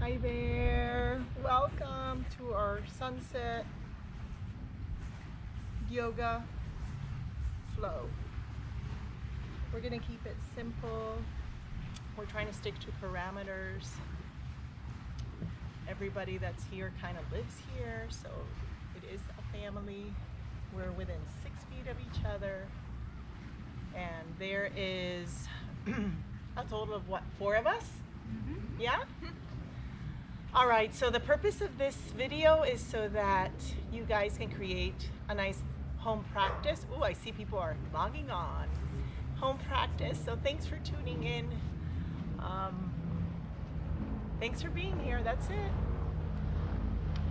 Hi there. Welcome to our sunset yoga flow. We're going to keep it simple. We're trying to stick to parameters. Everybody that's here kind of lives here, so it is a family. We're within 6 feet of each other. And there is a total of what, 4 of us? Mm-hmm. Yeah? All right, so the purpose of this video is so that you guys can create a nice home practice. Oh, I see people are logging on. Home practice, so thanks for tuning in. Thanks for being here, that's it.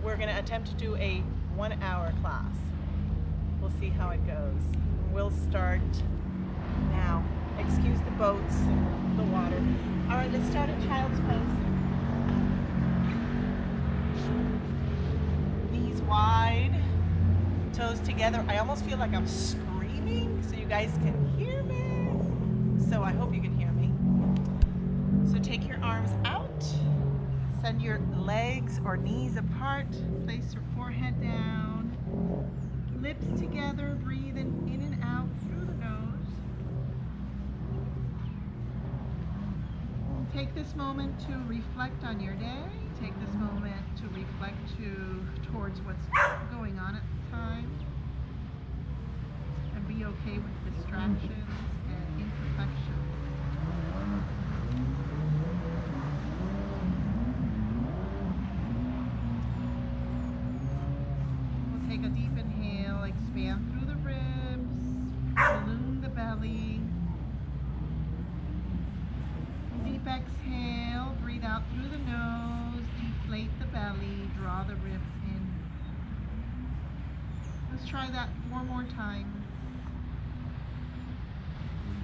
We're gonna attempt to do a 1-hour class. We'll see how it goes. We'll start now. Excuse the boats and the water. All right, let's start at child's pose. Knees wide, toes together. I almost feel like I'm screaming so you guys can hear me. So I hope you can hear me. So take your arms out, send your legs or knees apart, place your forehead down, lips together, breathe in and out through the nose. Take this moment to reflect on your day. Take this moment to reflect towards what's going on at the time. And be okay with distractions and imperfections. We'll take a deep inhale, expand through the ribs, balloon the belly. Deep exhale, breathe out through the nose, deflate the belly, draw the ribs in. Let's try that 4 more times.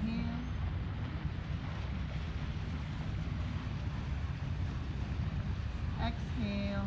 Inhale. Exhale.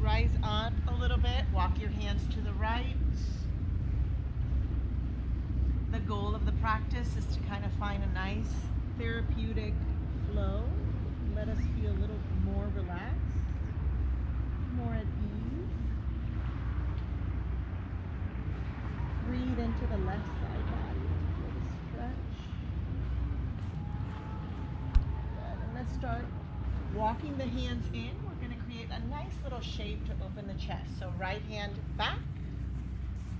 Rise up a little bit, walk your hands to the right. The goal of the practice is to kind of find a nice therapeutic flow. Let us feel a little more relaxed, more at ease. Breathe into the left side body, feel the stretch. Good. And let's start walking the hands in. Create a nice little shape to open the chest. So right hand back,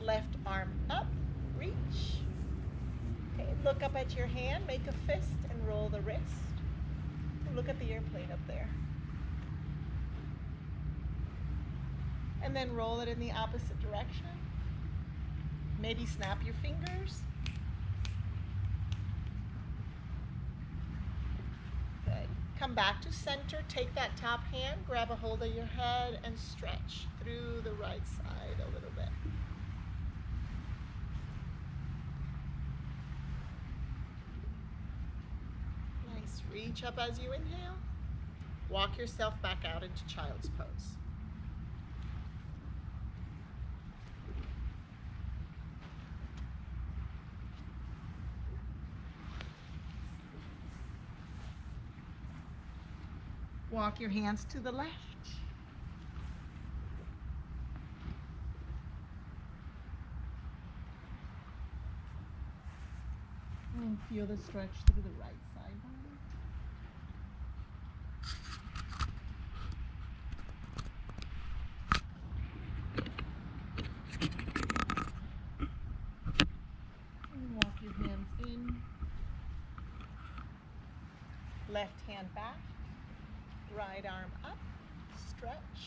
left arm up, reach. Okay, look up at your hand, make a fist and roll the wrist. Look at the airplane up there. And then roll it in the opposite direction. Maybe snap your fingers. Good. Come back to center, take that top hand, grab a hold of your head and stretch through the right side a little bit. Nice, reach up as you inhale. Walk yourself back out into child's pose. Walk your hands to the left. And feel the stretch through the right side body. And walk your hands in. Left hand back. Right arm up, stretch,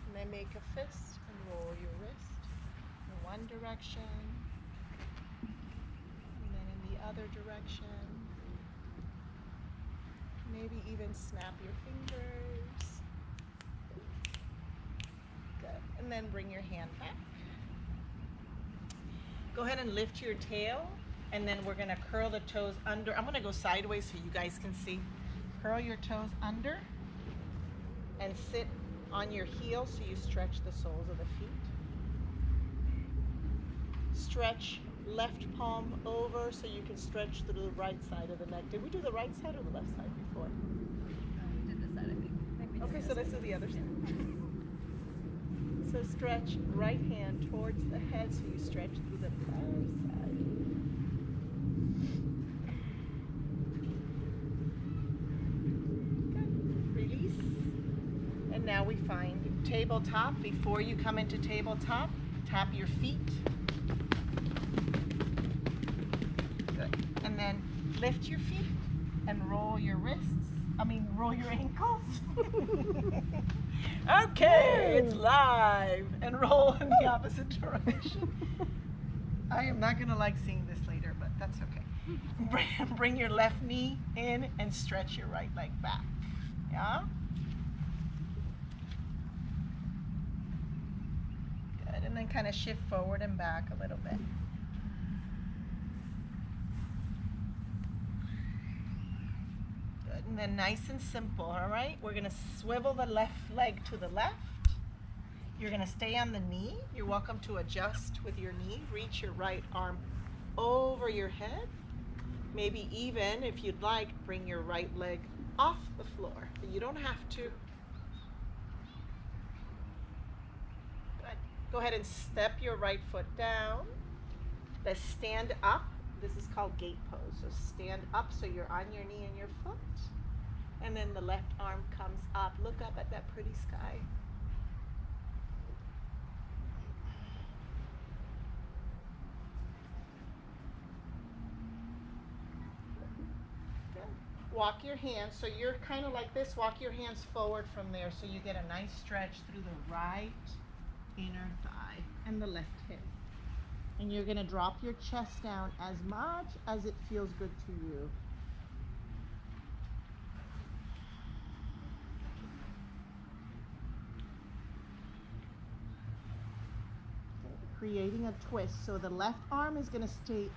and then make a fist and roll your wrist in one direction, and then in the other direction. Maybe even snap your fingers. Good. And then bring your hand back. Go ahead and lift your tail, and then we're gonna curl the toes under. I'm gonna go sideways so you guys can see. Curl your toes under and sit on your heels so you stretch the soles of the feet. Stretch left palm over so you can stretch through the right side of the neck. Did we do the right side or the left side before? We did this side, I think. Okay, so let's do the other side. So stretch right hand towards the head so you stretch through the other side. Good. Release. And now we find tabletop. Before you come into tabletop, tap your feet. Good. And then lift your feet and roll your wrists. Roll your ankles. Okay, it's live. And roll in the opposite direction. I am not gonna like seeing this later, but that's okay. Bring your left knee in and stretch your right leg back. Yeah? Good, and then kind of shift forward and back a little bit. And then nice and simple, all right? We're gonna swivel the left leg to the left. You're gonna stay on the knee. You're welcome to adjust with your knee. Reach your right arm over your head. Maybe even, if you'd like, bring your right leg off the floor. But you don't have to. Good. Go ahead and step your right foot down. Let's stand up. This is called Gait Pose. So stand up so you're on your knee and your foot. And then the left arm comes up. Look up at that pretty sky. Good. Walk your hands. So you're kind of like this. Walk your hands forward from there so you get a nice stretch through the right inner thigh and the left hip. And you're going to drop your chest down as much as it feels good to you. Creating a twist. So the left arm is going to stay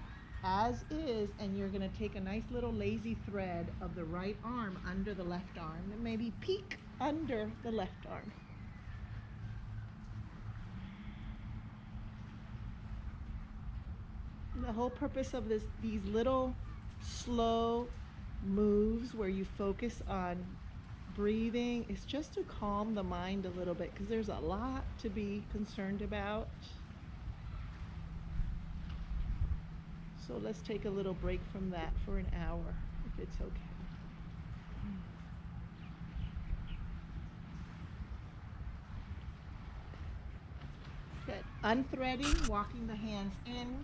as is, and you're going to take a nice little lazy thread of the right arm under the left arm and maybe peek under the left arm. The whole purpose of these little slow moves where you focus on breathing is just to calm the mind a little bit, because there's a lot to be concerned about. So let's take a little break from that for an hour, if it's okay. Good. Unthreading, walking the hands in,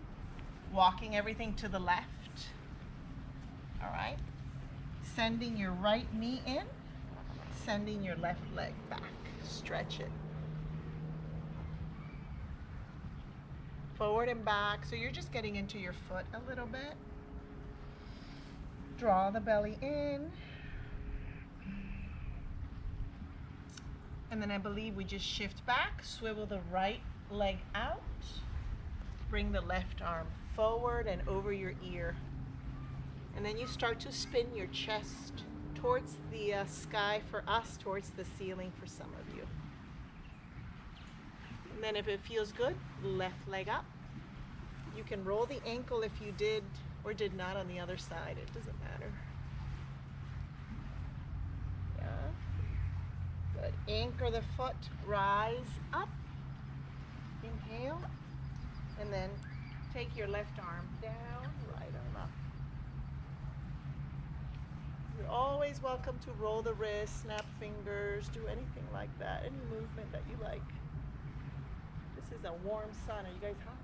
walking everything to the left. All right. Sending your right knee in, sending your left leg back. Stretch it. Forward and back. So you're just getting into your foot a little bit. Draw the belly in. And then I believe we just shift back, swivel the right leg out, bring the left arm forward and over your ear. And then you start to spin your chest towards the sky for us, towards the ceiling for some of you. And then if it feels good, left leg up. You can roll the ankle if you did or did not on the other side. It doesn't matter. Yeah. Good. Anchor the foot, rise up. Inhale. And then take your left arm down, right arm up. You're always welcome to roll the wrist, snap fingers, do anything like that. Any movement that you like. This is a warm sun. Are you guys hot?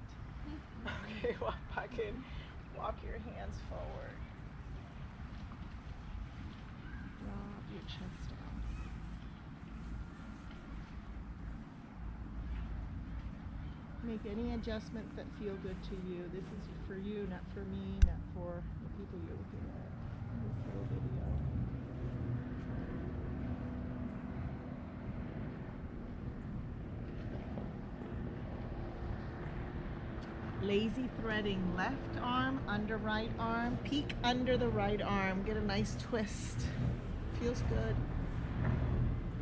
Okay, walk back in. Walk your hands forward. Drop your chest down. Make any adjustments that feel good to you. This is for you, not for me, not for the people you're looking at in this little video. Lazy threading, left arm under right arm, peek under the right arm, get a nice twist. Feels good.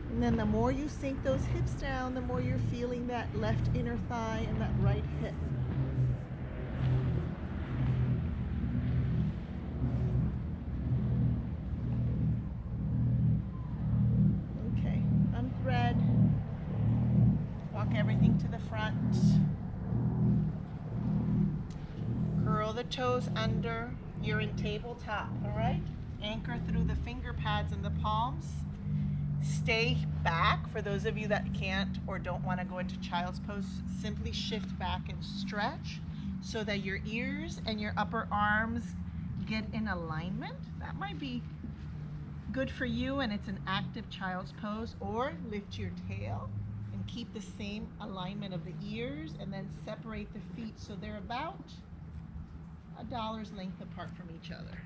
And then the more you sink those hips down, the more you're feeling that left inner thigh and that right hip. Okay, unthread. Walk everything to the front. Curl the toes under. You're in tabletop, all right? Anchor through the finger pads and the palms. Stay back. For those of you that can't or don't want to go into child's pose, simply shift back and stretch so that your ears and your upper arms get in alignment. That might be good for you, and it's an active child's pose. Or lift your tail and keep the same alignment of the ears, and then separate the feet so they're about a dollar's length apart from each other.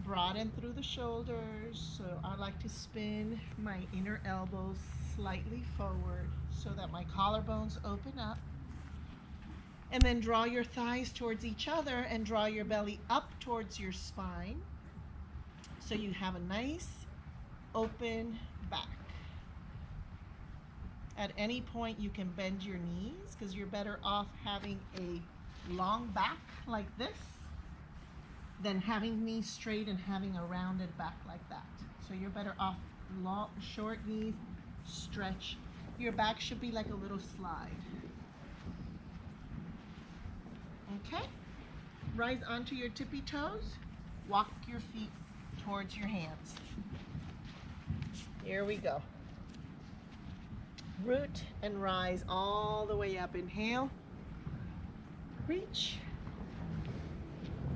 Broaden through the shoulders, so I like to spin my inner elbows slightly forward so that my collarbones open up. And then draw your thighs towards each other and draw your belly up towards your spine so you have a nice open back. At any point you can bend your knees because you're better off having a long back like this than having knees straight and having a rounded back like that. So you're better off long, short knees, stretch. Your back should be like a little slide. Okay? Rise onto your tippy toes. Walk your feet towards your hands. Here we go. Root and rise all the way up. Inhale. Reach.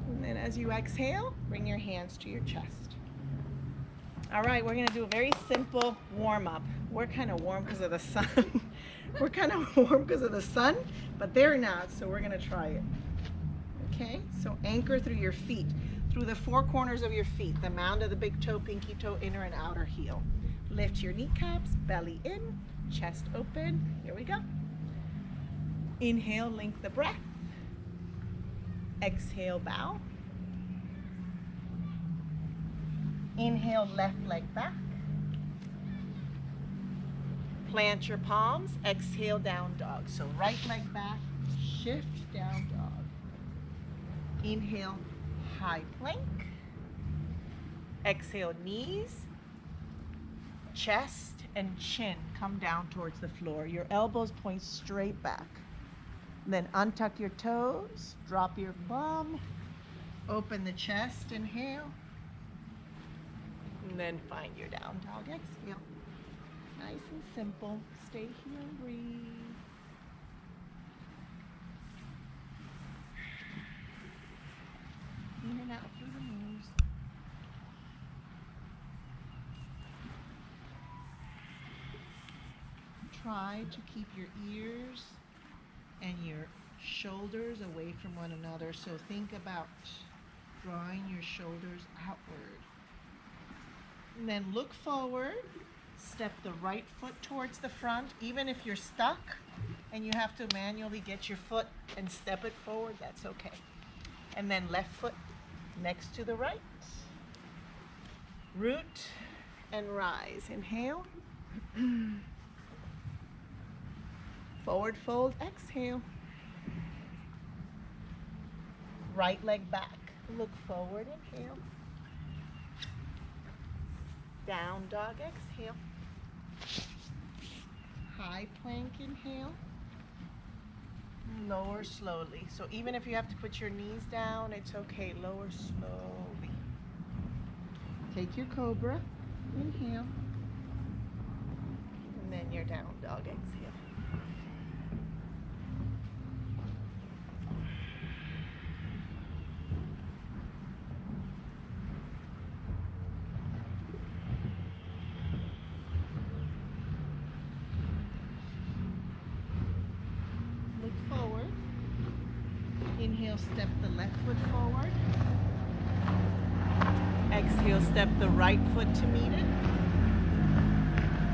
And then as you exhale, bring your hands to your chest. All right, we're gonna do a very simple warm-up. We're kind of warm because of the sun. We're kind of warm because of the sun, but they're not, so we're gonna try it. Okay, so anchor through your feet, through the four corners of your feet, the mound of the big toe, pinky toe, inner and outer heel. Lift your kneecaps, belly in, chest open. Here we go. Inhale, link the breath. Exhale, bow. Inhale, left leg back. Plant your palms. Exhale, down dog. So right leg back, shift, down dog. Inhale, high plank. Exhale, knees, chest, and chin come down towards the floor. Your elbows point straight back. Then untuck your toes, drop your bum, open the chest, inhale, and then find your down dog, exhale. Nice and simple. Stay here and breathe. In and out through the nose. Try to keep your ears and your shoulders away from one another. So think about drawing your shoulders outward. And then look forward. Step the right foot towards the front. Even if you're stuck and you have to manually get your foot and step it forward, that's okay. And then left foot next to the right. Root and rise. Inhale. Forward fold, exhale. Right leg back. Look forward, inhale. Down dog, exhale. High plank, inhale. Lower slowly. So even if you have to put your knees down, it's okay. Lower slowly. Take your Cobra, inhale. And then your down dog, exhale. Inhale, step the left foot forward. Exhale, step the right foot to meet it.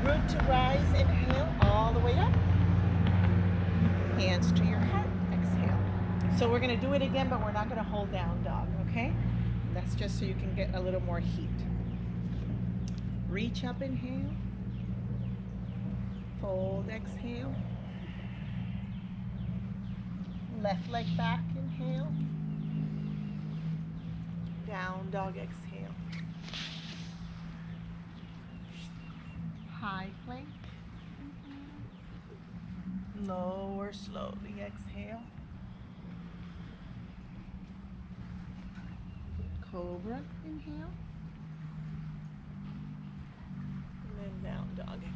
Root to rise, inhale, all the way up. Hands to your heart, exhale. So we're gonna do it again, but we're not gonna hold down dog, okay? That's just so you can get a little more heat. Reach up, inhale. Fold, exhale. Left leg back, inhale. Down dog, exhale. High plank. Lower slowly, exhale. Cobra, inhale. And then down dog, exhale.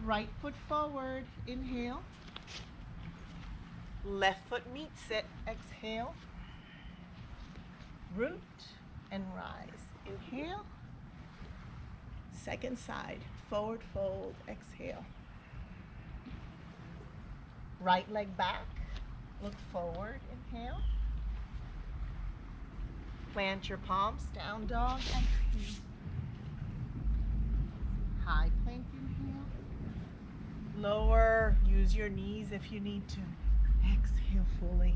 Right foot forward, inhale. Left foot meets it, exhale. Root and rise. Inhale. Second side, forward fold, exhale. Right leg back, look forward, inhale. Plant your palms, down dog, exhale. High plank, inhale. Lower, use your knees if you need to. Exhale fully.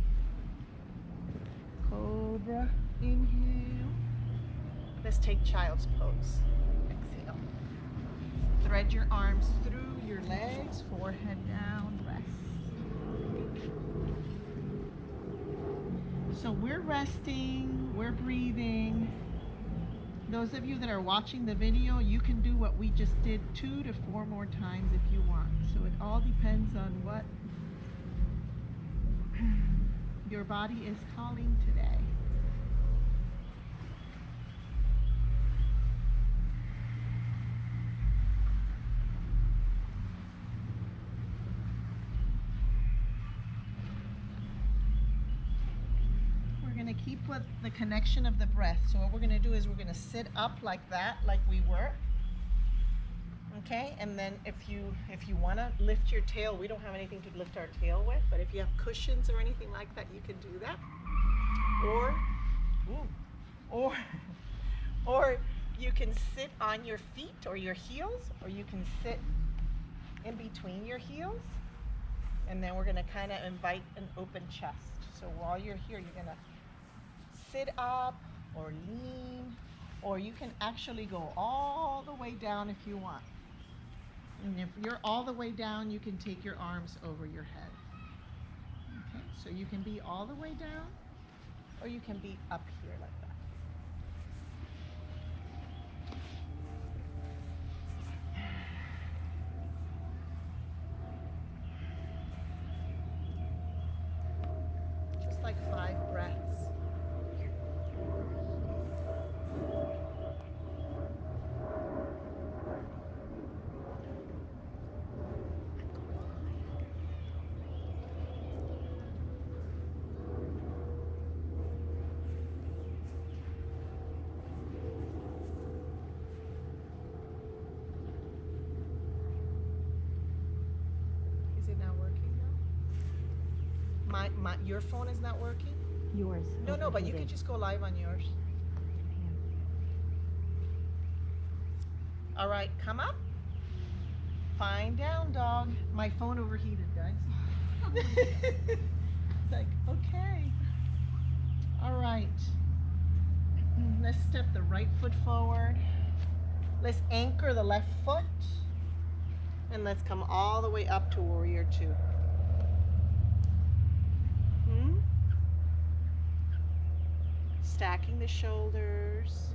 Cobra, inhale. Let's take child's pose. Exhale. Thread your arms through your legs, forehead down, rest. So we're resting, we're breathing. Those of you that are watching the video, you can do what we just did 2 to 4 more times if you want. So it all depends on what your body is calling today. We're going to keep with the connection of the breath. So what we're going to do is we're going to sit up like that, like we were. Okay, and then if you want to lift your tail, we don't have anything to lift our tail with, but if you have cushions or anything like that, you can do that. Or you can sit on your feet or your heels, or you can sit in between your heels, and then we're going to kind of invite an open chest. So while you're here, you're going to sit up or lean, or you can actually go all the way down if you want. And if you're all the way down, you can take your arms over your head. Okay, so you can be all the way down, or you can be up here like that. Just like 5 breaths. Your phone is not working? Yours. No, but you can just go live on yours. All right, come up. Fine down dog. My phone overheated, guys. It's like, okay. All right. Let's step the right foot forward. Let's anchor the left foot. And let's come all the way up to warrior 2. Stacking the shoulders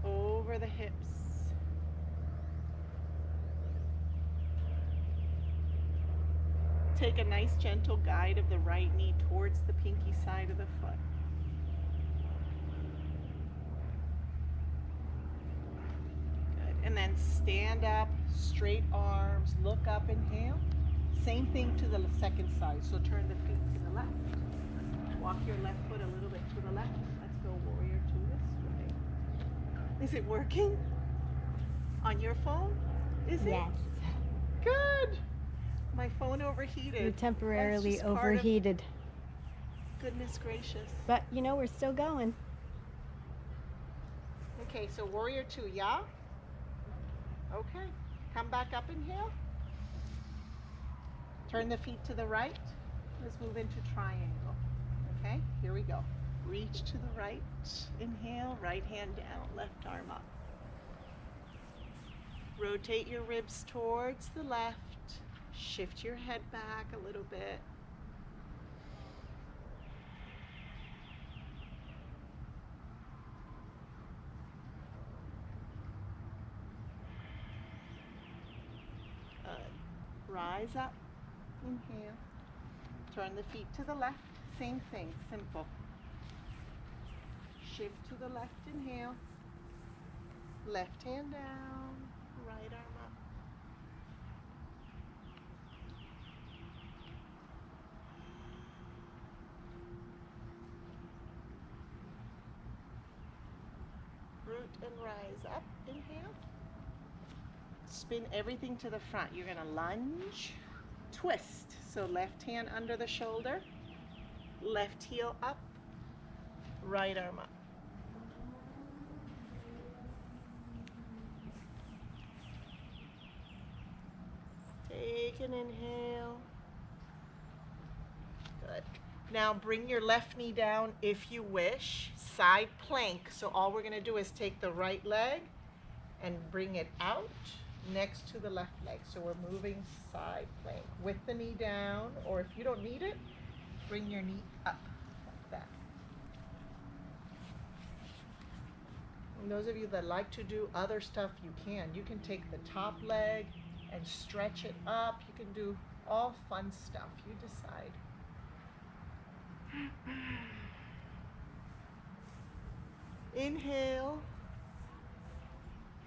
over the hips. Take a nice gentle guide of the right knee towards the pinky side of the foot. Good. And then stand up, straight arms, look up, inhale. Same thing to the second side. So turn the feet to the left. Walk your left foot a little bit to the left. Let's go warrior 2 this way. Is it working? On your phone? Is it? Yes. Good. My phone overheated. You're That's temporarily just part of- overheated. Goodness gracious. But you know, we're still going. Okay, so warrior 2, yeah? Okay. Come back up, inhale. Turn the feet to the right. Let's move into triangle. Okay, here we go. Reach to the right. Inhale, right hand down, left arm up. Rotate your ribs towards the left. Shift your head back a little bit. Rise up. Inhale. Turn the feet to the left. Same thing, simple. Shift to the left, inhale. Left hand down, right arm up. Root and rise up, inhale. Spin everything to the front. You're gonna lunge, twist. So left hand under the shoulder, left heel up, right arm up. Take an inhale. Good. Now bring your left knee down if you wish. Side plank. So all we're gonna do is take the right leg and bring it out next to the left leg. So we're moving side plank with the knee down, or if you don't need it, bring your knee up like that. And those of you that like to do other stuff, you can. You can take the top leg and stretch it up. You can do all fun stuff. You decide. Inhale.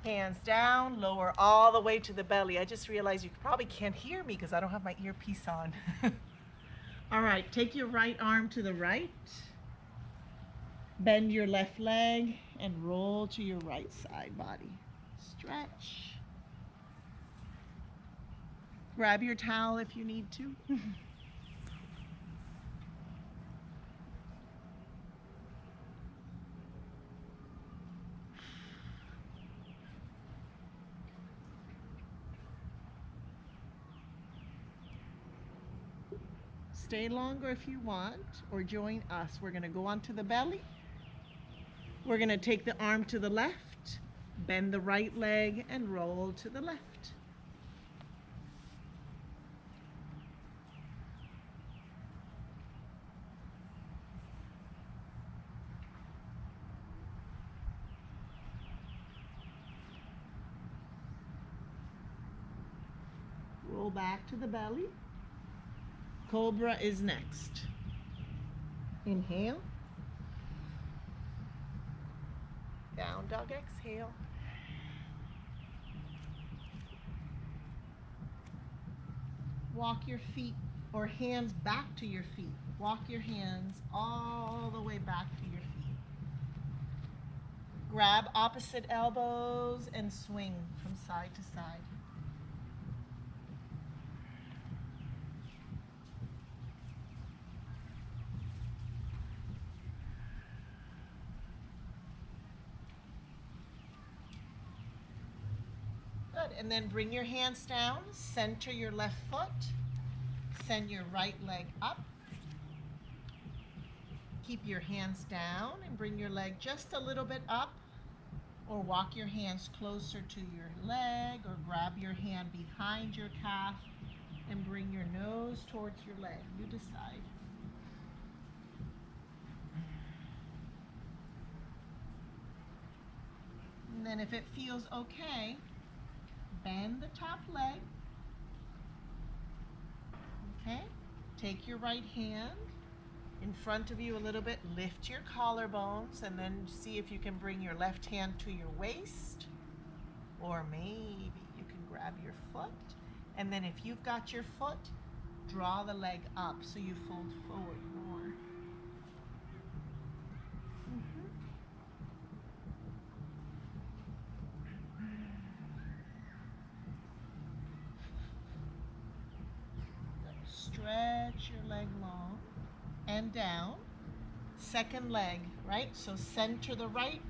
Hands down, lower all the way to the belly. I just realized you probably can't hear me because I don't have my earpiece on. All right, take your right arm to the right. Bend your left leg and roll to your right side body. Stretch. Grab your towel if you need to. Stay longer if you want, or join us. We're going to go onto the belly. We're going to take the arm to the left, bend the right leg, and roll to the left. Roll back to the belly. Cobra is next. Inhale. Down dog, exhale. Walk your feet or hands back to your feet. Walk your hands all the way back to your feet. Grab opposite elbows and swing from side to side. Good, and then bring your hands down, center your left foot, send your right leg up. Keep your hands down and bring your leg just a little bit up, or walk your hands closer to your leg, or grab your hand behind your calf and bring your nose towards your leg. You decide. And then if it feels okay, bend the top leg. Okay, take your right hand in front of you a little bit, lift your collarbones, and then see if you can bring your left hand to your waist, or maybe you can grab your foot, and then if you've got your foot, draw the leg up so you fold forward more. hand down. Second leg, right? So center the right,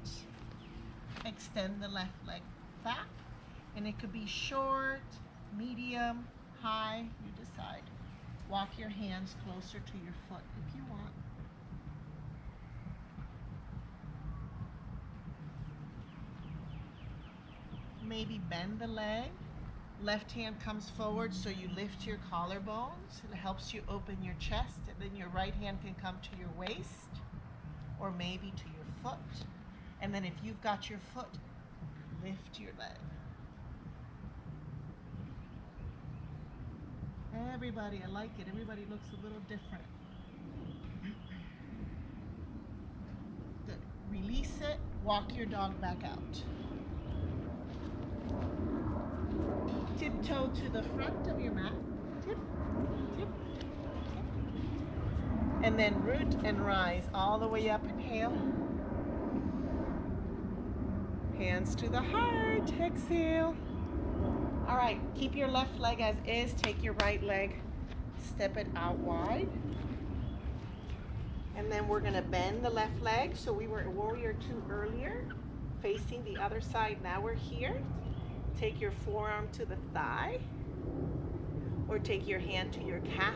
extend the left leg back. And it could be short, medium, high, you decide. Walk your hands closer to your foot if you want. Maybe bend the leg. Left hand comes forward so you lift your collarbones. It helps you open your chest, and then your right hand can come to your waist or maybe to your foot. And then if you've got your foot, lift your leg. Everybody, I like it. Everybody looks a little different. Good. Release it. Walk your dog back out. Tiptoe to the front of your mat. Tip, tip, tip. And then root and rise all the way up. Inhale. Hands to the heart. Exhale. All right, keep your left leg as is. Take your right leg, step it out wide. And then we're gonna bend the left leg. So we were at warrior 2 earlier, facing the other side. Now we're here. Take your forearm to the thigh, or take your hand to your calf,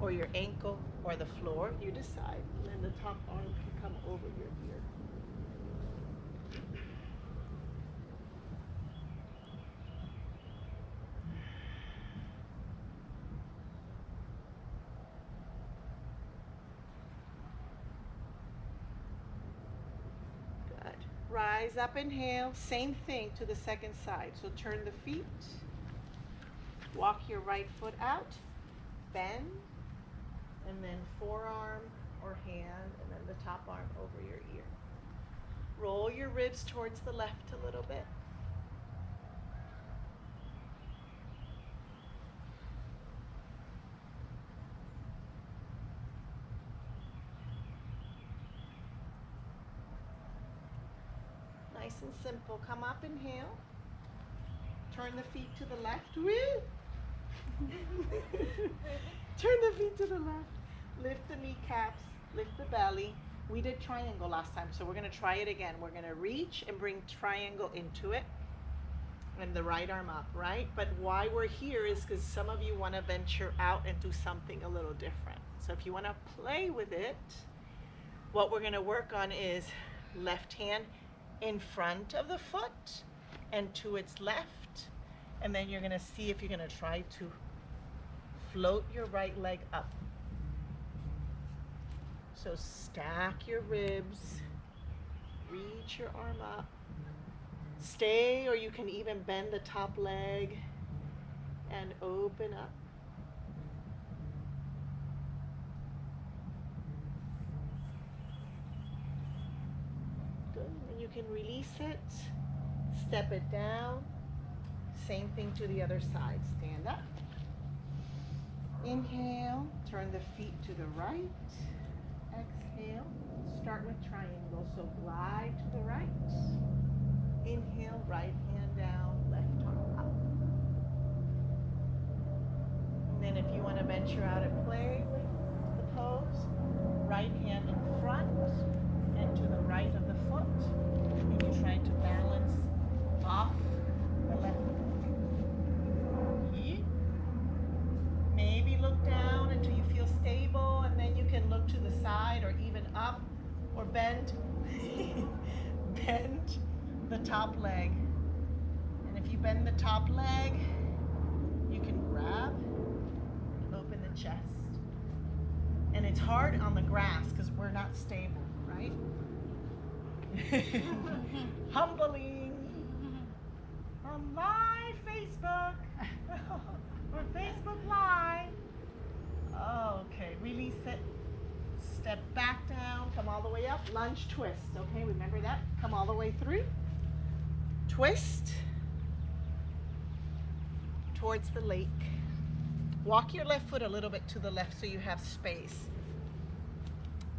or your ankle, or the floor, you decide. And then the top arm can come over your ear. Rise up, inhale, same thing to the second side. So turn the feet, walk your right foot out, bend, and then forearm or hand, and then the top arm over your ear. Roll your ribs towards the left a little bit. Nice and simple. Come up, inhale. Turn the feet to the left. Woo! Turn the feet to the left. Lift the kneecaps, lift the belly. We did triangle last time, so we're gonna try it again. We're gonna reach and bring triangle into it. And the right arm up, right? But why we're here is because some of you wanna venture out and do something a little different. So if you wanna play with it, what we're gonna work on is left hand in front of the foot and to its left, and then you're gonna see if you're gonna try to float your right leg up. So stack your ribs, reach your arm up, stay, or you can even bend the top leg and open up. You can release it, step it down, same thing to the other side. Stand up, inhale, turn the feet to the right, exhale, start with triangle, so glide to the right, inhale, right hand down, left arm up. And then if you want to venture out and play with the pose, right hand in front and to the right of the foot. And you try to balance off the left foot. Maybe look down until you feel stable, and then you can look to the side or even up, or bend. Bend the top leg. And if you bend the top leg, you can grab, open the chest. And it's hard on the grass because we're not stable, right? Humbling on live Facebook. Or Facebook Live. Okay, release it. Step back down, come all the way up. Lunge twist, okay, remember that? Come all the way through. Twist towards the lake. Walk your left foot a little bit to the left so you have space.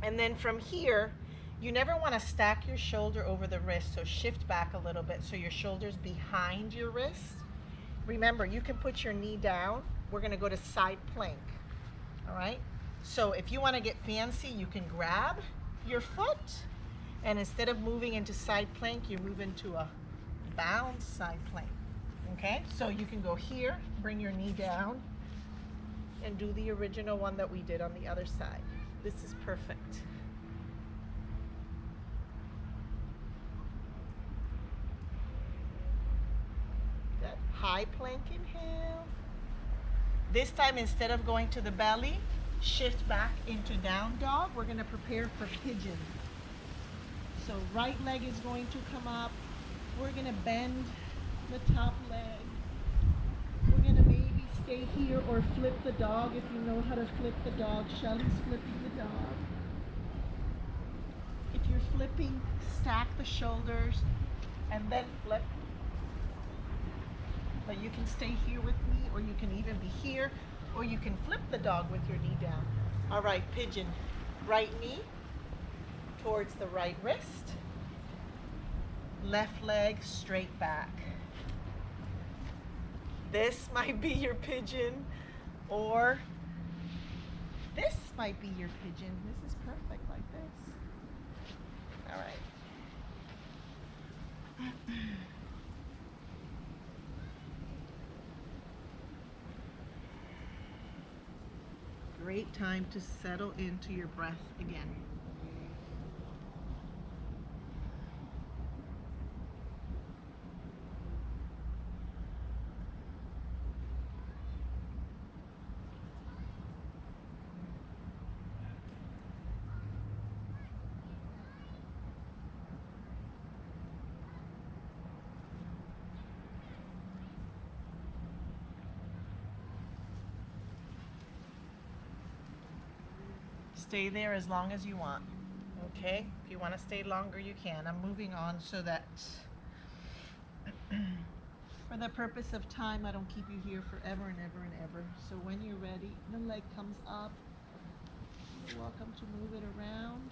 And then from here, you never want to stack your shoulder over the wrist, so shift back a little bit so your shoulder's behind your wrist. Remember, you can put your knee down. We're going to go to side plank, all right? So if you want to get fancy, you can grab your foot, and instead of moving into side plank, you move into a bound side plank. Okay, so you can go here, bring your knee down, and do the original one that we did on the other side. This is perfect. Good. High plank inhale. This time, instead of going to the belly, shift back into down dog. We're going to prepare for pigeon. So right leg is going to come up. We're going to bend the top leg. We're going to maybe stay here or flip the dog if you know how to flip the dog. Shelly's flipping the dog. If you're flipping, stack the shoulders and then flip. But you can stay here with me, or you can even be here, or you can flip the dog with your knee down. All right, pigeon. Right knee towards the right wrist. Left leg straight back. This might be your pigeon, or this might be your pigeon. This is perfect like this. All right. Great time to settle into your breath again. Stay there as long as you want. Okay? If you want to stay longer, you can. I'm moving on so that for the purpose of time, I don't keep you here forever and ever and ever. So when you're ready, the leg comes up. You're welcome to move it around.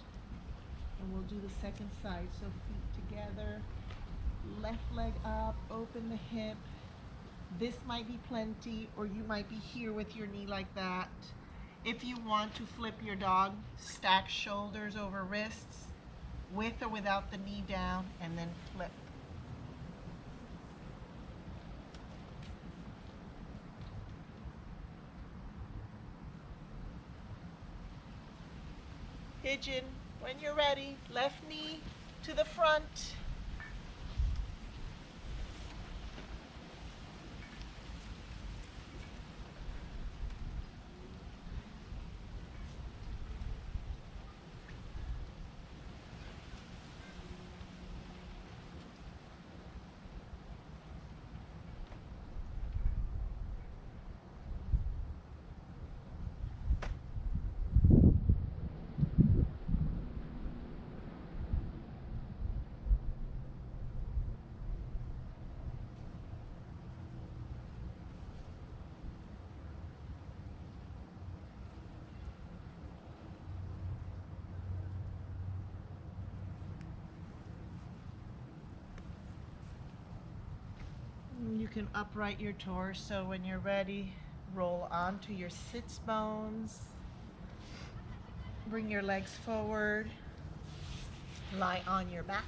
And we'll do the second side. So feet together, left leg up, open the hip. This might be plenty, or you might be here with your knee like that. If you want to flip your dog, stack shoulders over wrists, with or without the knee down, and then flip. Pigeon, when you're ready, left knee to the front. You can upright your torso when you're ready. Roll onto your sits bones. Bring your legs forward. Lie on your back.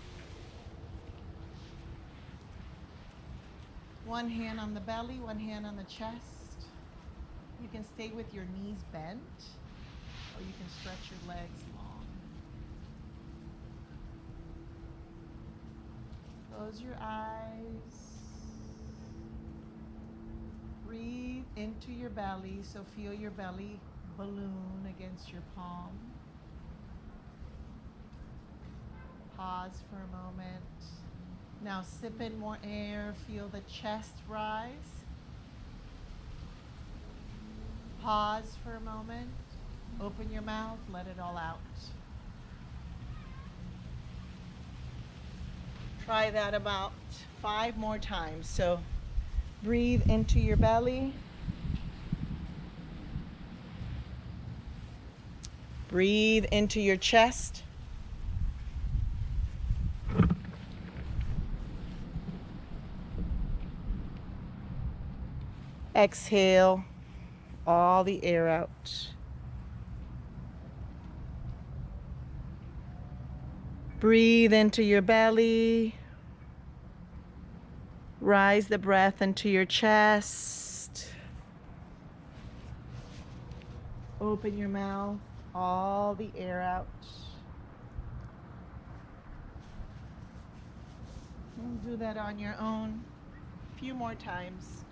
One hand on the belly, one hand on the chest. You can stay with your knees bent, or you can stretch your legs long. Close your eyes. Breathe into your belly, so feel your belly balloon against your palm. Pause for a moment. Now sip in more air, feel the chest rise. Pause for a moment. Open your mouth, let it all out. Try that about 5 more times. So breathe into your belly. Breathe into your chest. Exhale all the air out. Breathe into your belly. Rise the breath into your chest. Open your mouth, all the air out. And do that on your own a few more times.